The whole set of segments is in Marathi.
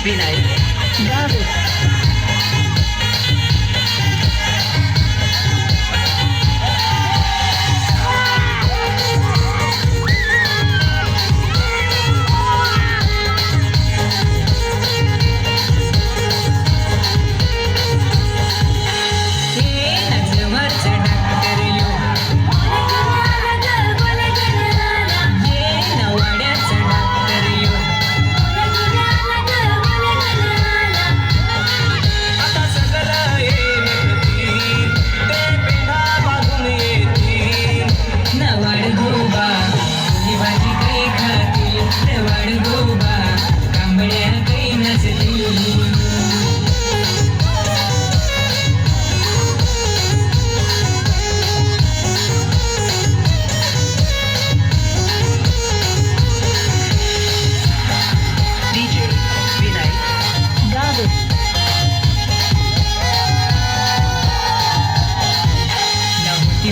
विनाय गावे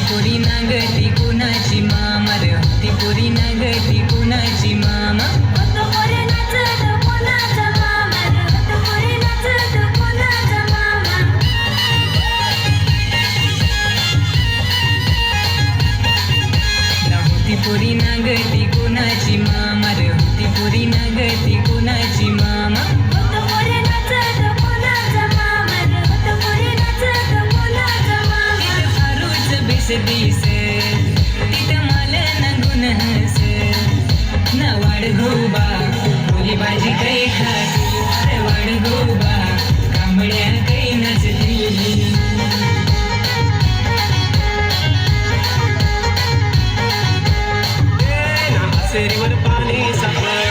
पुरी नागती कुणाची मामा रे होती पुरी नागती कुणाची मामा होतो पुरी नाचत कोणाचा मामा रे होतो पुरी नाचत कोणाचा मामा होती पुरी नागती कुणाची मामा रे होती पुरी नागती कुणाची मामा होतो पुरी नाचत कोणाचा मामा रे होतो पुरी नाचत कोणाचा मामा बिस बिस तिथं मला नगुन हस ना वाढ गोबा मुली भाजी काही खाती वाढ गोबा कांबड्या काही नसती सेरीवर पाणी सापड